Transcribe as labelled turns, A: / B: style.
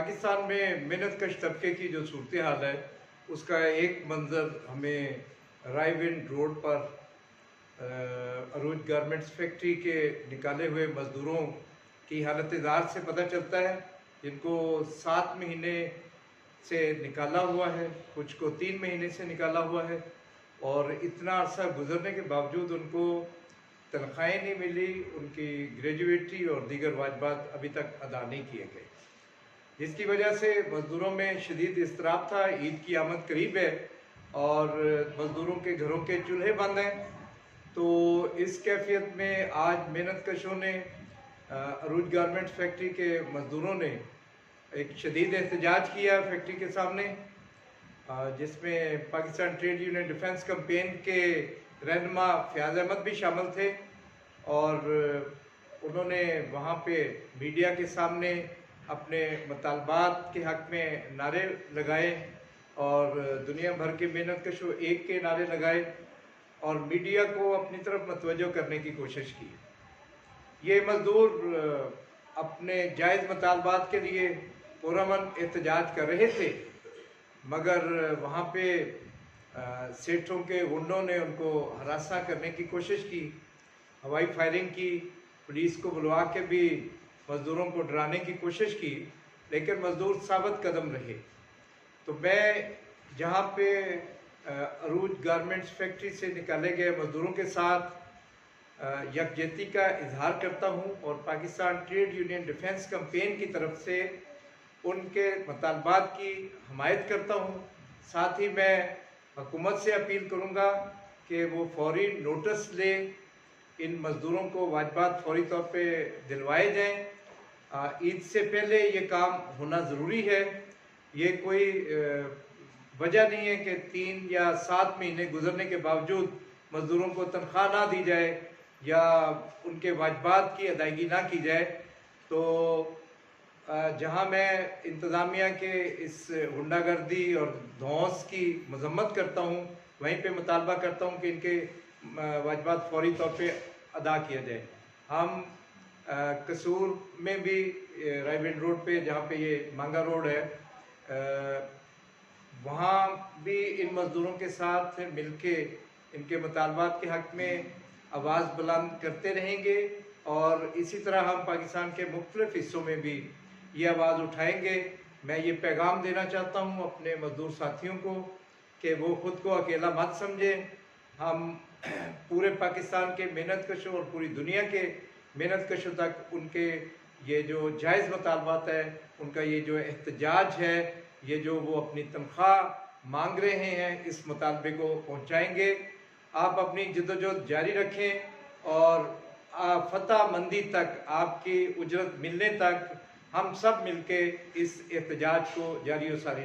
A: पाकिस्तान में मेहनत कश तबके की जो सूरत हाल है उसका एक मंज़र हमें रायविंड रोड पर अरूज गारमेंट्स फैक्ट्री के निकाले हुए मज़दूरों की हालत ज़ार से पता चलता है, जिनको 7 महीने से निकाला हुआ है, कुछ को 3 महीने से निकाला हुआ है और इतना अर्सा गुजरने के बावजूद उनको तनख्वाहें नहीं मिली, उनकी ग्रेजुएटी और दीगर वाजबात अभी तक अदा नहीं किए गए, जिसकी वजह से मज़दूरों में शदीद इज़्तिराब था। ईद की आमद करीब है और मज़दूरों के घरों के चूल्हे बंद हैं, तो इस कैफियत में आज मेहनत कशों ने अरूज गारमेंट्स फैक्ट्री के मज़दूरों ने एक शदीद एहतजाज किया फैक्ट्री के सामने, जिसमें Pakistan trade union defence campaign के रहनुमा फयाज़ अहमद भी शामिल थे और उन्होंने वहाँ पे मीडिया के सामने अपने मुतालबात के हक़ में नारे लगाए और दुनिया भर के मेहनत कशों एक के नारे लगाए और मीडिया को अपनी तरफ मतवज्जो करने की कोशिश की। ये मज़दूर अपने जायज़ मुतालबात के लिए पुरअमन एहतजाज कर रहे थे, मगर वहाँ पे सेठों के गुंडों ने उनको हरासा करने की कोशिश की, हवाई फायरिंग की, पुलिस को बुलवा के भी मज़दूरों को डराने की कोशिश की, लेकिन मज़दूर साबित कदम रहे। तो मैं जहाँ पे अरूज गारमेंट्स फैक्ट्री से निकाले गए मज़दूरों के साथ यकजहती का इजहार करता हूँ और Pakistan trade union defence campaign की तरफ से उनके मुतालबात की हमायत करता हूँ। साथ ही मैं हुकूमत से अपील करूँगा कि वो फौरी नोटिस ले, इन मज़दूरों को वाजबात फौरी तौर पे दिलवाए जाएँ। ईद से पहले ये काम होना ज़रूरी है। ये कोई वजह नहीं है कि 3 या 7 महीने गुजरने के बावजूद मज़दूरों को तनख्वाह ना दी जाए या उनके वाजबात की अदायगी ना की जाए। तो जहां मैं इंतज़ामिया के इस गुंडागर्दी और धौंस की मजम्मत करता हूं, वहीं पे मुतालबा करता हूं कि इनके वाजबात फौरी तौर पे अदा किया जाए। हम कसूर में भी रायविंड रोड पे, जहाँ पे ये मांगा रोड है, वहाँ भी इन मज़दूरों के साथ मिलके इनके मुतालबात के हक़ में आवाज़ बुलंद करते रहेंगे और इसी तरह हम पाकिस्तान के मुख्तलिफ़ हिस्सों में भी ये आवाज़ उठाएंगे। मैं ये पैगाम देना चाहता हूँ अपने मज़दूर साथियों को कि वो ख़ुद को अकेला मत समझें। हम पूरे पाकिस्तान के मेहनत कशों और पूरी दुनिया के मेहनत कशों तक उनके ये जो जायज़ मुतालबात है, उनका ये जो एहतजाज है, ये जो वो अपनी तनख्वाह मांग रहे हैं, इस मुतालबे को पहुँचाएँगे। आप अपनी जद्दोजहद जारी रखें और फतह मंदी तक, आपकी उजरत मिलने तक हम सब मिलके इस एहतजाज को जारी व सारी